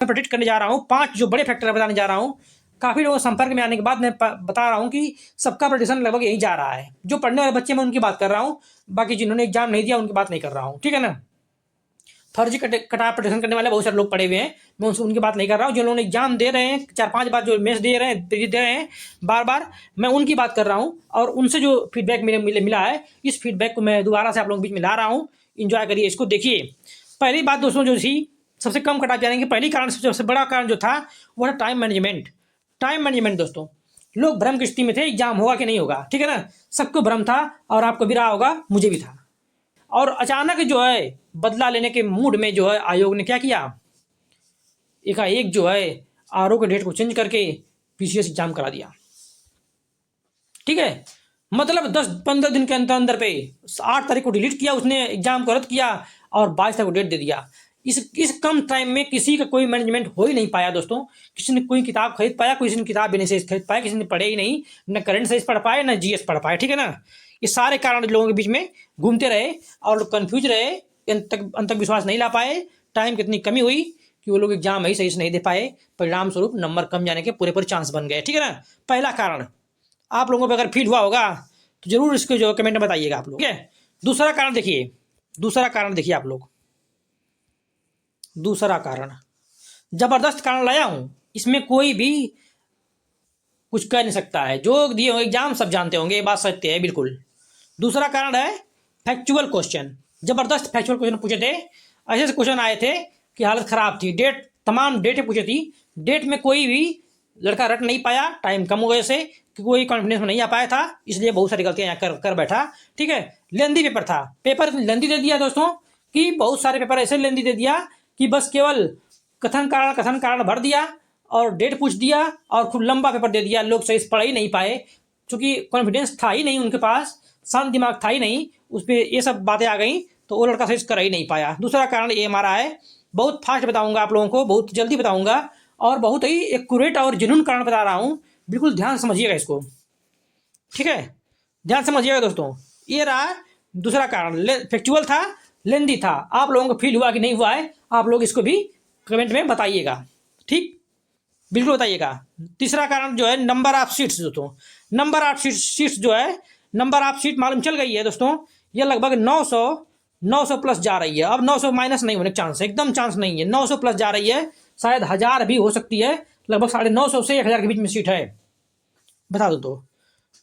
मैं प्रेडिक्ट करने जा रहा हूँ, 5 जो बड़े फैक्टर बताने जा रहा हूँ। काफ़ी लोगों के संपर्क में आने के बाद मैं बता रहा हूँ कि सबका प्रेडिक्शन लगभग यही जा रहा है। जो पढ़ने वाले बच्चे मैं उनकी बात कर रहा हूँ, बाकी जिन्होंने एग्जाम नहीं दिया उनकी बात नहीं कर रहा हूँ, ठीक है ना। फर्जी कटाप प्रेडिक्शन करने वाले बहुत सारे लोग पड़े हुए हैं, मैं उनकी बात नहीं कर रहा हूँ। जो लोग एग्जाम दे रहे हैं 4-5 बार, जो मेंस दे रहे हैं बार बार, मैं उनकी बात कर रहा हूँ। और उनसे जो फीडबैक मिला है, इस फीडबैक को मैं दोबारा से आप लोगों के बीच में ला रहा हूँ। इंजॉय करिए इसको, देखिए। पहली बात दोस्तों जो थी, सबसे कम कटाप जाने की पहली कारण, सबसे बड़ा कारण जो था वो था टाइम मैनेजमेंट। टाइम मैनेजमेंट दोस्तों, लोग भ्रम की स्थिति में थे, एग्जाम होगा कि नहीं होगा, ठीक है ना। सबको भ्रम था, और आपको भी रहा होगा, मुझे भी था। और अचानक जो है बदला लेने के मूड में जो है आयोग ने क्या किया, एकाएक जो है आरओ के डेट को चेंज करके पीसीएस एग्जाम करा दिया, ठीक है। मतलब 10-15 दिन के अंदर अंदर पे 8 तारीख को डिलीट किया उसने, एग्जाम को रद्द किया और 22 तारीख को डेट दे दिया। इस कम टाइम में किसी का कोई मैनेजमेंट हो ही नहीं पाया दोस्तों। किसी ने कोई किताब खरीद पाया, किसी ने किताब भी नहीं से खरीद पाया, किसी ने पढ़े ही नहीं, न करंट साइंस पढ़ पाए, न जीएस पढ़ पाए, ठीक है ना। ये सारे कारण लोगों के बीच में घूमते रहे और लोग कन्फ्यूज रहे, अंतक विश्वास नहीं ला पाए। टाइम की इतनी कमी हुई कि वो लोग एग्जाम ही सही से नहीं दे पाए, परिणाम स्वरूप नंबर कम जाने के पूरे चांस बन गए, ठीक है ना। पहला कारण आप लोगों को अगर फील हुआ होगा तो जरूर इसको जो कमेंट में बताइएगा आप लोग, ठीक है। दूसरा कारण देखिए आप लोग, दूसरा कारण जबरदस्त कारण लाया हूं, इसमें कोई भी कुछ कह नहीं सकता है। जो दिए होंगे एग्जाम सब जानते होंगे, ये बात सत्य है बिल्कुल। दूसरा कारण है फैक्चुअल क्वेश्चन। जबरदस्त फैक्चुअल क्वेश्चन पूछे थे, ऐसे क्वेश्चन आए थे कि हालत खराब थी। तमाम डेटें पूछी थी, डेट में कोई भी लड़का रट नहीं पाया, टाइम कम हो गए से कोई कॉन्फिडेंस में नहीं आ पाया था, इसलिए बहुत सारी गलतियां कर बैठा, ठीक है। लेंदी पेपर था, पेपर लेंदी दे दिया दोस्तों, कि बहुत सारे पेपर ऐसे लेंदी दे दिया कि बस केवल कथन कारण भर दिया और डेट पूछ दिया और खूब लंबा पेपर दे दिया। लोग सही से पढ़ ही नहीं पाए, क्योंकि कॉन्फिडेंस था ही नहीं उनके पास, शांत दिमाग था ही नहीं, उस पर ये सब बातें आ गई तो वो लड़का सही से कर ही नहीं पाया। दूसरा कारण ये हमारा है, बहुत फास्ट बताऊंगा आप लोगों को, बहुत जल्दी बताऊंगा और बहुत ही एक्यूरेट और जेन्युइन कारण बता रहा हूँ, बिल्कुल ध्यान समझिएगा इसको, ठीक है। ध्यान समझिएगा दोस्तों। ये रहा दूसरा कारण, फैक्चुअल था, लेंदी था। आप लोगों को फील हुआ कि नहीं हुआ है, आप लोग इसको भी कमेंट में बताइएगा, ठीक, बिल्कुल बताइएगा। तीसरा कारण जो है नंबर ऑफ सीट्स दोस्तों, नंबर ऑफ सीट्स जो है, नंबर ऑफ सीट मालूम चल गई है दोस्तों, ये लगभग 900 प्लस जा रही है। अब 900 माइनस नहीं होने का चांस है, एकदम चांस नहीं है, 900 प्लस जा रही है, शायद 1000 भी हो सकती है। लगभग 950 से 1000 के बीच में सीट है, बता दो तो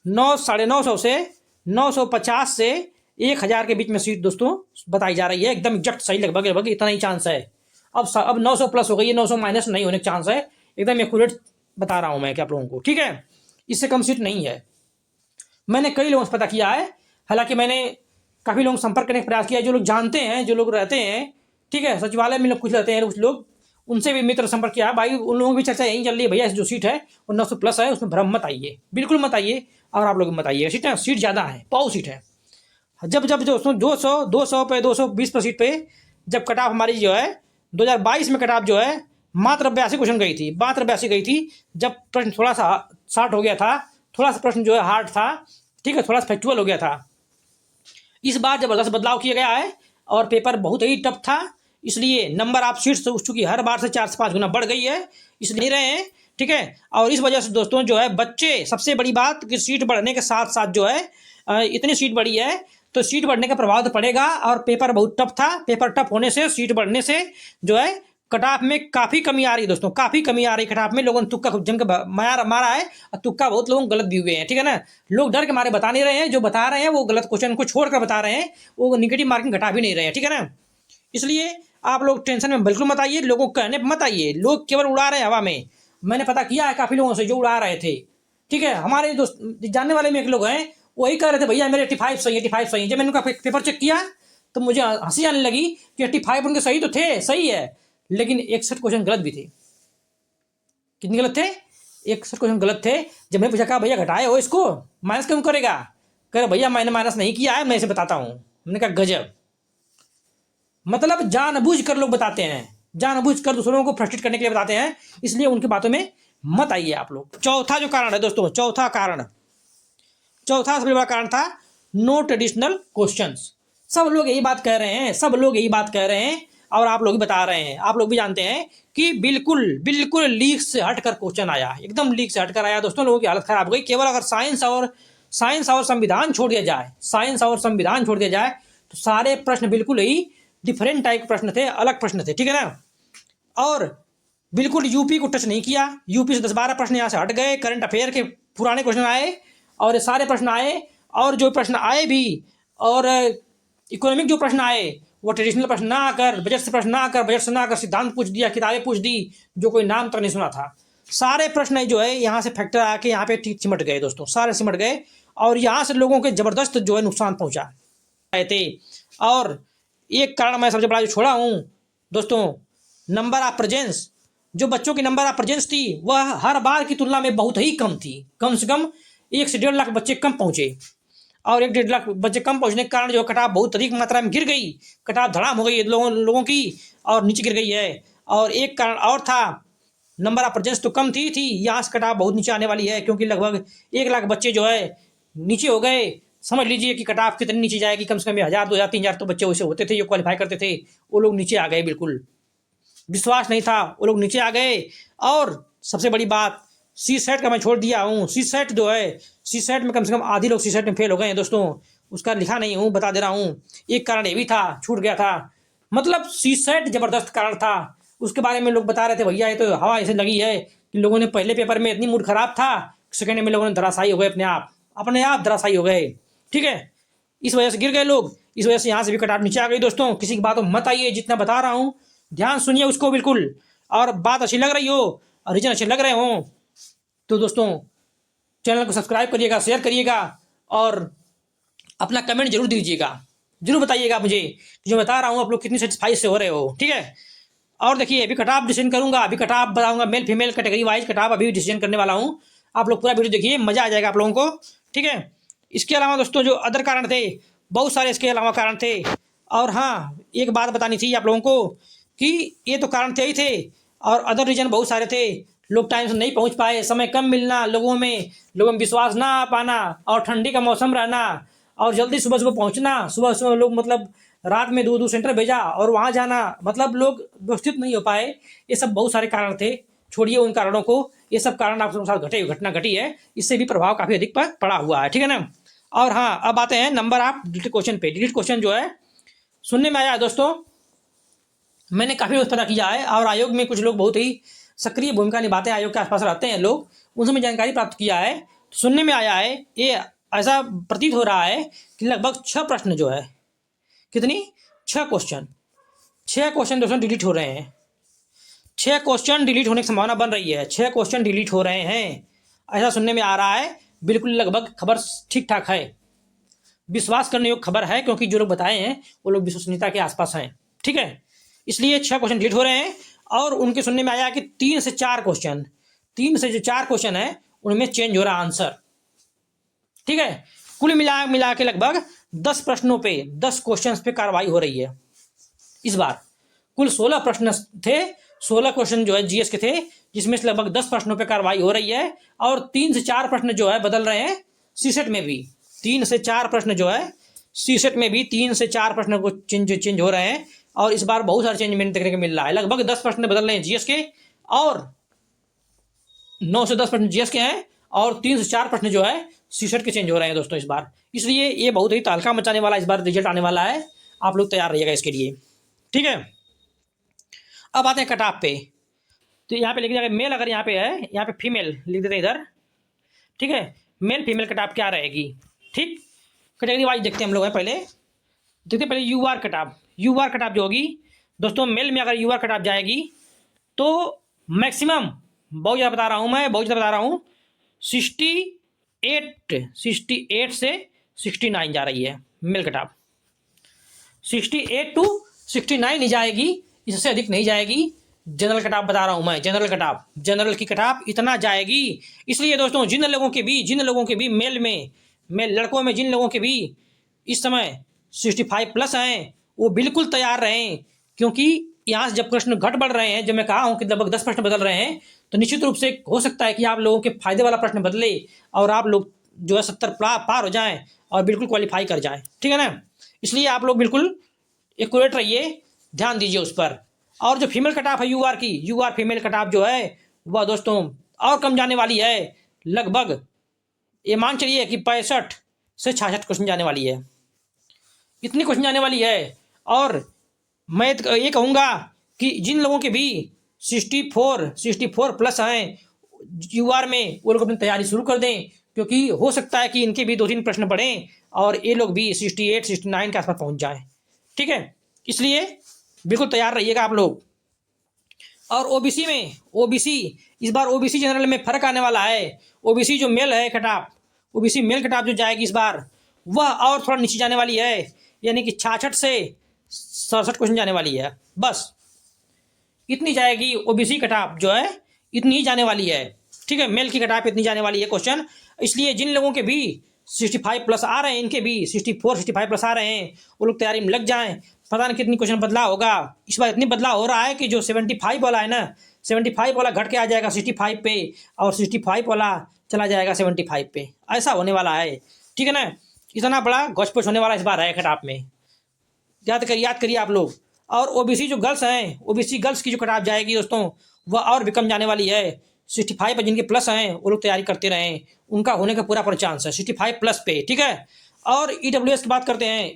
950 से 950 से 1000 के बीच में सीट दोस्तों बताई जा रही है, एकदम एग्जैक्ट सही, लगभग इतना ही चांस है। अब 900 प्लस हो गई है, 900 माइनस नहीं होने का चांस है, एकदम एक्यूरेट बता रहा हूं मैं क्या आप लोगों को, ठीक है। इससे कम सीट नहीं है। मैंने कई लोगों से पता किया है, हालांकि मैंने काफ़ी लोगों से संपर्क करने का प्रयास किया, जो लोग जानते हैं, जो लोग रहते हैं, ठीक है, सचिवालय में लोग कुछ रहते हैं कुछ लोग, उनसे भी मित्र संपर्क किया भाई, उन लोगों की चर्चा यही चल रही है, भैया जो सीट है वो 900 प्लस है, उसमें भ्रम मत आइए, बिल्कुल मत आइए। और आप लोग मत आइए, सीट ज़्यादा है, 100 सीट है। जब जो 200 पे 220 पर सीट पे जब कट ऑफ हमारी जो है 2022 में कट ऑफ जो है मात्र 82 क्वेश्चन गई थी, मात्र 82 गई थी। जब प्रश्न थोड़ा सा शार्ट हो गया था, थोड़ा सा प्रश्न जो है हार्ड था, ठीक है, थोड़ा सा फैक्चुअल हो गया था। इस बार जबरदस्त बदलाव किया गया है और पेपर बहुत ही टफ था, इसलिए नंबर ऑफ सीट्स चूंकि हर बार से 4 से 5 गुना बढ़ गई है, इसलिए नहीं रहे हैं, ठीक है। और इस वजह से दोस्तों जो है बच्चे, सबसे बड़ी बात कि सीट बढ़ने के साथ साथ जो है इतनी सीट बढ़ी है तो सीट बढ़ने का प्रभाव तो पड़ेगा, और पेपर बहुत टफ था। पेपर टफ होने से, सीट बढ़ने से जो है कट ऑफ में काफ़ी कमी आ रही है दोस्तों, काफ़ी कमी आ रही है कट ऑफ में। लोगों ने तुक्का जम के मारा है और तुक्का बहुत लोगों गलत भी हुए हैं, ठीक है ना। लोग डर के मारे बता नहीं रहे हैं, जो बता रहे हैं वो गलत क्वेश्चन को छोड़कर बता रहे हैं, वो निगेटिव मार्किंग घटा भी नहीं रहे हैं, ठीक है ना। इसलिए आप लोग टेंशन में बिल्कुल मत आइए, लोगों को कहने मत आइए, लोग केवल उड़ा रहे हैं हवा में। मैंने पता किया है काफ़ी लोगों से जो उड़ा रहे थे, ठीक है। हमारे दोस्त जानने वाले में एक लोग हैं, वही कह रहे थे भैया मेरे 85 सही है, 85 सही है। जब मैंने उनका पेपर चेक किया तो मुझे हंसी आने लगी कि 85 उनके सही तो थे, सही है, लेकिन 61 क्वेश्चन गलत भी थे। कितने गलत थे? 61 क्वेश्चन गलत थे। जब मैंने पूछा कहा भैया घटाए हो इसको, माइनस क्यों करेगा? कह रहे भैया मैंने माइनस नहीं किया है, मैं इसे बताता हूँ। मैंने कहा गजब, मतलब जानबूझ कर लोग बताते हैं, जानबूझ कर दूसरों को फ्रस्ट्रेट करने के लिए बताते हैं, इसलिए उनकी बातों में मत आइए आप लोग। चौथा जो कारण है दोस्तों, चौथा सबसे बड़ा कारण था नो ट्रेडिशनल क्वेश्चंस। सब लोग यही बात कह रहे हैं, और आप लोग भी बता रहे हैं, आप लोग भी जानते हैं कि बिल्कुल बिल्कुल लीक से हटकर क्वेश्चन आया, एकदम लीक से हटकर आया दोस्तों। लोगों की हालत खराब हो गई। केवल अगर साइंस और संविधान छोड़ दिया जाए, साइंस और संविधान छोड़ दिया जाए, तो सारे प्रश्न बिल्कुल ही डिफरेंट टाइप के प्रश्न थे, अलग प्रश्न थे, ठीक है ना। और बिल्कुल यूपी को टच नहीं किया। यूपी से 10-12 प्रश्न यहाँ से हट गए, करंट अफेयर के पुराने क्वेश्चन आए और ये सारे प्रश्न आए। और जो प्रश्न आए भी, और इकोनॉमिक जो प्रश्न आए, वो ट्रेडिशनल प्रश्न ना आकर, बजट से प्रश्न ना आकर, बजट से ना आकर सिद्धांत पूछ दिया, किताबें पूछ दी जो कोई नाम तक नहीं सुना था। सारे प्रश्न जो है यहाँ से फैक्टर आके यहाँ पे सिमट गए दोस्तों, सारे सिमट गए। और यहाँ से लोगों के जबरदस्त जो है नुकसान पहुंचा थे। और एक कारण मैं सबसे बड़ा जो छोड़ा हूँ दोस्तों, नंबर ऑफ प्रेजेंस। जो बच्चों की नंबर ऑफ प्रेजेंस थी वह हर बार की तुलना में बहुत ही कम थी। कम से कम 1 से 1.5 लाख बच्चे कम पहुंचे, और 1-1.5 लाख बच्चे कम पहुंचने के कारण जो कटाव बहुत अधिक मात्रा में गिर गई। कटाव धड़ाम हो गई लोगों की और नीचे गिर गई है। और एक कारण और था, नंबर ऑफ प्रेजेंस तो कम थी यहाँ से कटाव बहुत नीचे आने वाली है, क्योंकि लगभग 1 लाख बच्चे जो है नीचे हो गए। समझ लीजिए कि कटाव कितनी नीचे जाएगी, कम से कम 1000, 2000, 3000 तो बच्चे वैसे होते थे जो क्वालिफाई करते थे, वो लोग नीचे आ गए। बिल्कुल विश्वास नहीं था, वो लोग नीचे आ गए। और सबसे बड़ी बात, सी सेट का मैं छोड़ दिया हूँ। सी सेट जो है, सी सेट में कम से कम आधी लोग सी सेट में फेल हो गए हैं दोस्तों। उसका लिखा नहीं हूँ, बता दे रहा हूँ। एक कारण ये भी था, छूट गया था। मतलब सी सेट जबरदस्त कारण था, उसके बारे में लोग बता रहे थे भैया ये तो हवा ऐसे लगी है कि लोगों ने पहले पेपर में इतनी मूड खराब था, सेकेंड में लोगों ने धराशायी हो गए, अपने आप धराशायी हो गए, ठीक है। इस वजह से गिर गए लोग, इस वजह से यहाँ से भी कटाव नीचे आ गई दोस्तों। किसी की बातों मत आइए, जितना बता रहा हूँ ध्यान सुनिए उसको बिल्कुल। और बात अच्छी लग रही हो और रीजन अच्छे लग रहे हो तो दोस्तों चैनल को सब्सक्राइब करिएगा, शेयर करिएगा और अपना कमेंट जरूर दीजिएगा। जरूर बताइएगा मुझे जो बता रहा हूँ आप लोग कितनी सेटिस्फाई से हो रहे हो, ठीक है। और देखिए अभी कटाव डिसीजन करूंगा, अभी कटाव बताऊंगा, मेल फीमेल कैटेगरी वाइज कटाव अभी डिसीजन करने वाला हूँ। आप लोग पूरा वीडियो देखिए, मजा आ जाएगा आप लोगों को, ठीक है। इसके अलावा दोस्तों जो अदर कारण थे, बहुत सारे इसके अलावा कारण थे। और हाँ, एक बात बतानी थी आप लोगों को कि ये तो कारण थे ही थे, और अदर रीजन बहुत सारे थे। लोग टाइम से नहीं पहुंच पाए, समय कम मिलना, लोगों में विश्वास ना आ पाना, और ठंडी का मौसम रहना, और जल्दी सुबह सुबह पहुंचना, सुबह सुबह लोग मतलब रात में दूर दूर सेंटर भेजा और वहाँ जाना, मतलब लोग व्यवस्थित नहीं हो पाए। ये सब बहुत सारे कारण थे, छोड़िए उन कारणों को। ये सब कारण आपके साथ घटना घटी है, इससे भी प्रभाव काफ़ी अधिक पड़ा हुआ है, ठीक है ना। और हाँ, अब आते हैं नंबर ऑफ डिलीट क्वेश्चन पे। डिलीट क्वेश्चन जो है सुनने में आया है दोस्तों, मैंने काफ़ी रोज पता किया है, और आयोग में कुछ लोग बहुत ही सक्रिय भूमिका निभाते हैं, आयोग के आसपास रहते हैं लोग, उनसे मैं जानकारी प्राप्त किया है। तो सुनने में आया है, ये ऐसा प्रतीत हो रहा है कि लगभग 6 प्रश्न जो है, कितनी 6 क्वेश्चन दोस्तों डिलीट हो रहे हैं। 6 क्वेश्चन डिलीट होने की संभावना बन रही है, 6 क्वेश्चन डिलीट हो रहे हैं, ऐसा सुनने में आ रहा है। बिल्कुल लगभग खबर ठीक ठाक है, विश्वास करने योग्य खबर है, क्योंकि जो लोग बताए हैं वो लोग विश्वसनीयता के आसपास हैं, ठीक है। इसलिए 6 क्वेश्चन डिलीट हो रहे हैं। और उनके सुनने में आया कि 3 से 4 क्वेश्चन है उनमें चेंज हो रहा आंसर, ठीक है। कुल मिला के लगभग 10 प्रश्नों पे, 10 क्वेश्चन पे कार्रवाई हो रही है इस बार। कुल 16 प्रश्न थे, 16 क्वेश्चन जो है जीएस के थे, जिसमें से लगभग 10 प्रश्नों पे कार्रवाई हो रही है। और 3 से 4 प्रश्न जो है बदल रहे हैं सीसेट में भी। 3 से 4 प्रश्न जो है सीसेट में भी 3 से 4 प्रश्न को चेंज हो रहे हैं। और इस बार बहुत सारे चेंज मैंने देखने को मिल रहा है। लगभग 10 प्रश्न बदल रहे हैं जीएस के, और 9 से 10 प्रश्न जीएस के हैं, और 3 से 4 प्रश्न जो है सीसेट के चेंज हो रहे हैं दोस्तों इस बार। इसलिए ये बहुत ही तहलका मचाने वाला इस बार रिजल्ट आने वाला है, आप लोग तैयार रहिएगा इसके लिए, ठीक है। अब आते हैं कटाप पे। तो यहाँ पे लिख दिया मेल, अगर यहाँ पे है, यहाँ पे फीमेल लिख देते हैं इधर, ठीक है। मेल फीमेल कटाप क्या रहेगी, ठीक। कैटेगरी वाइज देखते हैं हम लोग हैं, पहले देखते हैं पहले यूआर कटाप जो होगी दोस्तों, मेल में अगर यूआर कटाप जाएगी तो मैक्सिमम, बहुत ज़्यादा बता रहा हूँ मैं, बहुत ज़्यादा बता रहा हूँ, 68 से 69 जा रही है मेल कटाप। 68 to 69 ही जाएगी, इससे अधिक नहीं जाएगी। जनरल कटाप बता रहा हूँ मैं, जनरल की कटाप इतना जाएगी। इसलिए दोस्तों जिन लोगों के भी मेल लड़कों में जिन लोगों के भी इस समय 65+ हैं, वो बिल्कुल तैयार रहें, क्योंकि यहाँ से जब प्रश्न घट बढ़ रहे हैं, जब मैं कहा हूँ कि लगभग 10 प्रश्न बदल रहे हैं, तो निश्चित रूप से हो सकता है कि आप लोगों के फायदे वाला प्रश्न बदले और आप लोग जो है 70 पार हो जाएं और बिल्कुल क्वालिफाई कर जाएं, ठीक है ना। इसलिए आप लोग बिल्कुल एक्यूरेट रहिए, ध्यान दीजिए उस पर। और जो फीमेल कट ऑफ है यूआर की, यूआर फीमेल कट ऑफ जो है वह दोस्तों और कम जाने वाली है, लगभग ये मान चलिए कि 65 से 66 क्वेश्चन जाने वाली है, इतनी क्वेश्चन जाने वाली है। और मैं ये कहूँगा कि जिन लोगों के भी 64 प्लस हैं यूआर में, वो लोग अपनी तैयारी शुरू कर दें, क्योंकि हो सकता है कि इनके भी 2-3 प्रश्न पढ़ें और ये लोग भी 68-69 के आसपास पहुंच जाएं। ठीक है, इसलिए बिल्कुल तैयार रहिएगा आप लोग। और ओबीसी में, ओबीसी इस बार ओबीसी जनरल में फर्क आने वाला है। ओबीसी जो मेल है कटाप, ओबीसी मेल कटाप जो जाएगी इस बार, वह और थोड़ा नीचे जाने वाली है, यानी कि 66 से 67 क्वेश्चन जाने वाली है, बस इतनी जाएगी ओबीसी कटाप जो है, इतनी ही जाने वाली है। ठीक है, मेल की कटाप इतनी जाने वाली है क्वेश्चन। इसलिए जिन लोगों के भी 65 प्लस आ रहे हैं, इनके भी 64-65 प्लस आ रहे हैं, वो लोग तैयारी में लग जाएं। पता नहीं कितनी क्वेश्चन बदलाव होगा इस बार, इतनी बदलाव हो रहा है कि जो 75 वाला है ना, 75 वाला घट के आ जाएगा 65 पे, और 65 वाला चला जाएगा 75 पे, ऐसा होने वाला है। ठीक है ना, इतना बड़ा गौचपोच होने वाला इस बार है कटाप में, याद करिए आप लोग। और ओबीसी जो गर्ल्स हैं, ओबीसी गर्ल्स की जो कटाप जाएगी दोस्तों, वह और भी कम जाने वाली है। 65 पर जिनके प्लस हैं वो लोग तैयारी करते रहें, उनका होने का पूरा चांस है 65 प्लस पे। ठीक है, और ईडब्ल्यूएस की बात करते हैं,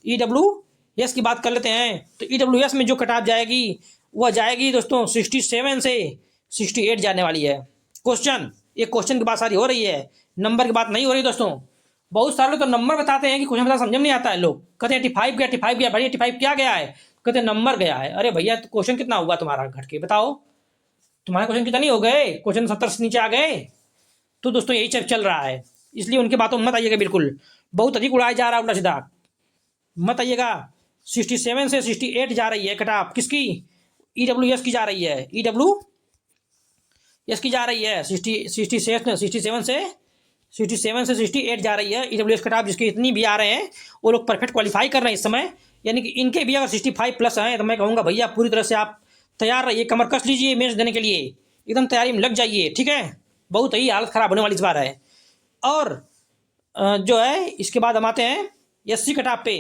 ईडब्ल्यूएस की बात कर लेते हैं। तो ईडब्ल्यूएस में जो कटाप जाएगी वह जाएगी दोस्तों 67 से 68 जाने वाली है। क्वेश्चन, ये क्वेश्चन की बात सारी हो रही है, नंबर की बात नहीं हो रही दोस्तों। बहुत सारे लोग तो नंबर बताते हैं कि क्वेश्चन बता समझ में नहीं आता है, लोग कहते हैं 85 गया भाई, 85 क्या गया है, कहते हैं नंबर गया है। अरे भैया तो क्वेश्चन कितना हुआ तुम्हारा घट के बताओ, तुम्हारे क्वेश्चन कितना नहीं हो गए, क्वेश्चन 70 से नीचे आ गए। तो दोस्तों यही चल रहा है, इसलिए उनकी बातों में मत आइएगा, बिल्कुल बहुत अधिक उड़ाया जा रहा है उल्टा सीधा, मत आइएगा। 67 से 68 जा रही है कटाप, किसकी, ईडब्ल्यूएस की जा रही है, ईडब्ल्यूएस की जा रही है 67 से 68 जा रही है ईडब्ल्यूएस कटाप। जिसके इतनी भी आ रहे हैं वो लोग परफेक्ट क्वालिफाई कर रहे हैं इस समय, यानी कि इनके भी अगर 65 प्लस हैं तो मैं कहूँगा भैया पूरी तरह से आप तैयार रहिए, कमर कस लीजिए मेंस देने के लिए, एकदम तैयारी में लग जाइए। ठीक है, बहुत ही हालत ख़राब होने वाली इस बार है। और जो है इसके बाद हम आते हैं एससी कटाप पे।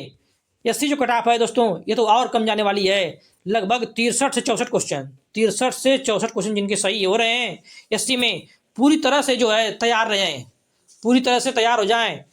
एससी जो कटाप है दोस्तों, ये तो और कम जाने वाली है, लगभग 63 से 64 क्वेश्चन, 63 से 64 क्वेश्चन जिनके सही हो रहे हैं एससी में, पूरी तरह से जो है तैयार रहें, पूरी तरह से तैयार हो जाएं।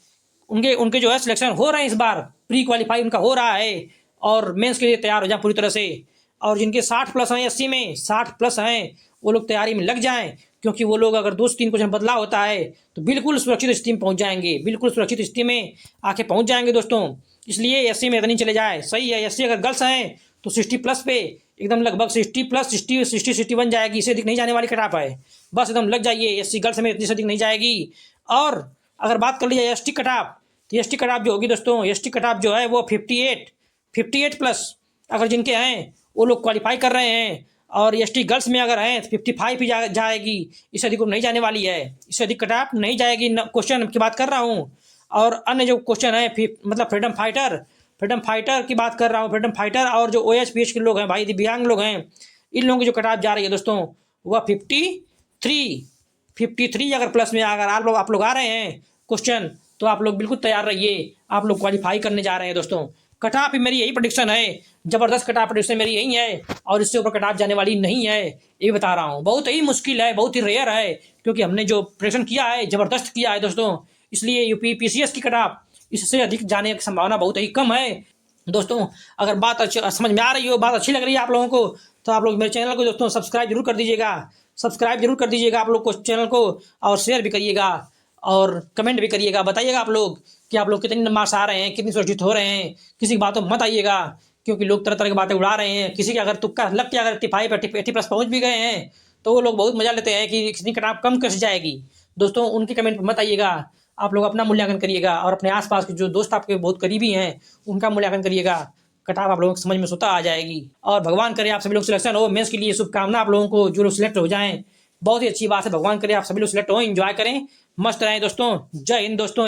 उनके जो है सिलेक्शन हो रहे हैं इस बार, प्री क्वालिफाई उनका हो रहा है, और मेंस के लिए तैयार हो जाएं पूरी तरह से। और जिनके 60 प्लस हैं एससी में, 60 प्लस हैं, वो लोग तैयारी में लग जाएं, क्योंकि वो लोग अगर 2-3 क्वेश्चन बदलाव होता है तो बिल्कुल सुरक्षित स्थिति में पहुंच जाएंगे, बिल्कुल सुरक्षित स्थिति में आके पहुंच जाएंगे दोस्तों। इसलिए एससी में इतनी चले जाए, सही है। एससी अगर गर्ल्स हैं तो 60 प्लस पे एकदम लगभग 60 प्लस 61 जाएगी, इससे अधिक नहीं जाने वाली कटाप है, बस एकदम लग जाइए। एससी गर्ल्स में इतनी से अधिक नहीं जाएगी। और अगर बात कर ली जाए एसटी कटाप, तो एसटी कटाप जो होगी दोस्तों, एसटी कटाप जो है वो 58 प्लस अगर जिनके हैं वो लोग क्वालिफाई कर रहे हैं, और एसटी गर्ल्स में अगर हैं तो 55 ही जाएगी, इससे अधिक नहीं जाने वाली है, इससे अधिक कटाप नहीं जाएगी। क्वेश्चन की बात कर रहा हूँ। और अन्य जो क्वेश्चन है मतलब फ्रीडम फाइटर की बात कर रहा हूँ, फ्रीडम फाइटर और जो OH-PH के लोग हैं भाई, दिव्यांग लोग हैं, इन लोगों की जो कटाप जा रही है दोस्तों वह 53 अगर प्लस में अगर आप लोग आ रहे हैं क्वेश्चन, तो आप लोग बिल्कुल तैयार रहिए, आप लोग क्वालिफाई करने जा रहे हैं दोस्तों। कटाप मेरी यही प्रेडिक्शन है, जबरदस्त कटाप प्रेडिक्शन मेरी यही है, और इससे ऊपर कटाप जाने वाली नहीं है, ये बता रहा हूँ। बहुत ही मुश्किल है, बहुत ही रेयर है, क्योंकि हमने जो प्रेडिक्शन किया है जबरदस्त किया है दोस्तों, इसलिए यूपी PCS की कटाप इससे अधिक जाने की संभावना बहुत ही कम है दोस्तों। अगर बात समझ में आ रही हो, बात अच्छी लग रही है आप लोगों को, तो आप लोग मेरे चैनल को दोस्तों सब्सक्राइब जरूर कर दीजिएगा, आप लोग को चैनल को, और शेयर भी करिएगा और कमेंट भी करिएगा, बताइएगा आप लोग कि आप लोग कितने मार्क्स आ रहे हैं, कितनी सुरक्षित हो रहे हैं। किसी की बातों मत आइएगा, क्योंकि लोग तरह तरह की बातें उड़ा रहे हैं। किसी के अगर तुक्का लग के अगर 85 प्लस पहुँच भी गए हैं तो वो लोग बहुत मजा लेते हैं कि कितनी कटाप कम कैसे जाएगी। दोस्तों उनके कमेंट पर मत आइएगा, आप लोग अपना मूल्यांकन करिएगा, और अपने आसपास के जो दोस्त आपके बहुत करीबी हैं उनका मूल्यांकन करिएगा। कटाप आप लोगों को समझ में स्वतः आ जाएगी, और भगवान करे आप सभी लोग सिलेक्शन हो। मेंस के लिए शुभकामना आप लोगों को, जो लोग सिलेक्ट हो जाएं, बहुत ही अच्छी बात है। भगवान करे आप सभी लोग सिलेक्ट हो, एंजॉय करें, मस्त रहें दोस्तों। जय हिंद दोस्तों।